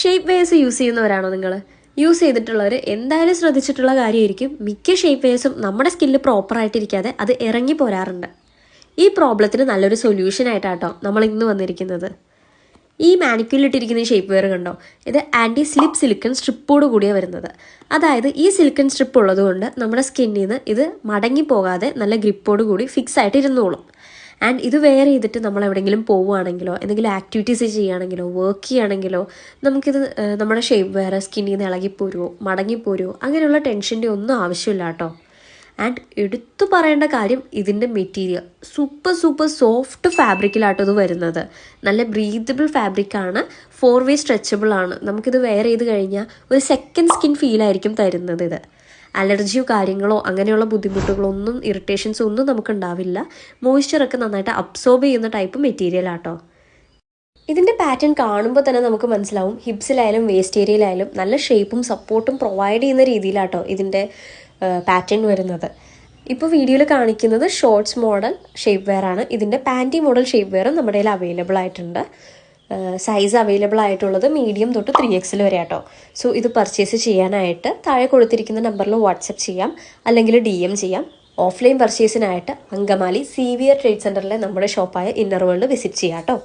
Shape wears use ചെയ്യുന്നവരാണോ നിങ്ങൾ? Use ചെയ്തിട്ടുള്ളവർ എന്തായാലും ശ്രദ്ധിച്ചിട്ടുള്ള കാര്യമായിരിക്കും, മിക്ക ഷേപ്പ് വെയേഴ്സും നമ്മുടെ സ്കില്ല് പ്രോപ്പറായിട്ടിരിക്കാതെ അത് ഇറങ്ങി പോരാറുണ്ട്. ഈ പ്രോബ്ലത്തിന് നല്ലൊരു സൊല്യൂഷനായിട്ടാട്ടോ നമ്മൾ ഇന്ന് വന്നിരിക്കുന്നത്. ഈ മാനിക്യൂലിട്ടിരിക്കുന്ന ഷേപ്പ് വെയർ കണ്ടോ, ഇത് ആൻറ്റി സ്ലിപ്പ് സിലിക്കൺ സ്ട്രിപ്പോട് കൂടിയാണ് വരുന്നത്. അതായത് ഈ സിലിക്കൺ സ്ട്രിപ്പ് ഉള്ളതുകൊണ്ട് നമ്മുടെ സ്കിന്നിൽ നിന്ന് ഇത് മടങ്ങി പോകാതെ നല്ല ഗ്രിപ്പോട് കൂടി ഫിക്സ് ആയിട്ട് ഇരുന്നോളും. ആൻഡ് ഇത് വെയർ ചെയ്തിട്ട് നമ്മൾ എവിടെയെങ്കിലും പോവുകയാണെങ്കിലോ എന്തെങ്കിലും ആക്ടിവിറ്റീസ് ചെയ്യുകയാണെങ്കിലോ വർക്ക് ചെയ്യുകയാണെങ്കിലോ നമുക്കിത് നമ്മുടെ ഷേപ്പ് വെയർ സ്കിന്നിൽ നിന്ന് ഇളകിപ്പോരുമോ മടങ്ങിപ്പോരുമോ അങ്ങനെയുള്ള ടെൻഷൻ്റെ ഒന്നും ആവശ്യമില്ല കേട്ടോ. ആൻഡ് എടുത്തു പറയേണ്ട കാര്യം, ഇതിൻ്റെ മെറ്റീരിയൽ സൂപ്പർ സോഫ്റ്റ് ഫാബ്രിക്കിലാട്ടോ ഇത് വരുന്നത്. നല്ല ബ്രീതബിൾ ഫാബ്രിക്കാണ്, 4-way സ്ട്രെച്ചബിൾ ആണ്. നമുക്കിത് വെയർ ചെയ്ത് കഴിഞ്ഞാൽ ഒരു സെക്കൻഡ് സ്കിൻ ഫീലായിരിക്കും തരുന്നത്. ഇത് അലർജിയോ കാര്യങ്ങളോ അങ്ങനെയുള്ള ബുദ്ധിമുട്ടുകളോ ഒന്നും ഇറിറ്റേഷൻസോ ഒന്നും നമുക്കുണ്ടാവില്ല. മോയ്സ്ചറൊക്കെ നന്നായിട്ട് അബ്സോർബ് ചെയ്യുന്ന ടൈപ്പ് മെറ്റീരിയൽ ആട്ടോ. ഇതിൻ്റെ പാറ്റേൺ കാണുമ്പോൾ തന്നെ നമുക്ക് മനസ്സിലാവും, ഹിപ്സിലായാലും വേസ്റ്റ് ഏരിയയിലായാലും നല്ല ഷേപ്പും സപ്പോർട്ടും പ്രൊവൈഡ് ചെയ്യുന്ന രീതിയിലാട്ടോ ഇതിൻ്റെ പാറ്റേൺ വരുന്നത്. ഇപ്പോൾ വീഡിയോയിൽ കാണിക്കുന്നത് ഷോർട്സ് മോഡൽ ഷേപ്പ് വെയർ ആണ്. ഇതിൻ്റെ പാൻറ്റി മോഡൽ ഷേപ്പ് വെയറും നമ്മുടെ കയ്യിൽ അവൈലബിൾ ആയിട്ടുണ്ട്. സൈസ് അവൈലബിൾ ആയിട്ടുള്ളത് മീഡിയം തൊട്ട് 3XL വരെ ആട്ടോ. സോ ഇത് പർച്ചേസ് ചെയ്യാനായിട്ട് താഴെ കൊടുത്തിരിക്കുന്ന നമ്പറിൽ വാട്സപ്പ് ചെയ്യാം, അല്ലെങ്കിൽ DM ചെയ്യാം. ഓഫ്ലൈൻ പർച്ചേസിനായിട്ട് അങ്കമാലി CVR ട്രേഡ് സെൻറ്ററിലെ നമ്മുടെ ഷോപ്പായ ഇന്നർ വേൾഡ് വിസിറ്റ് ചെയ്യാം കേട്ടോ.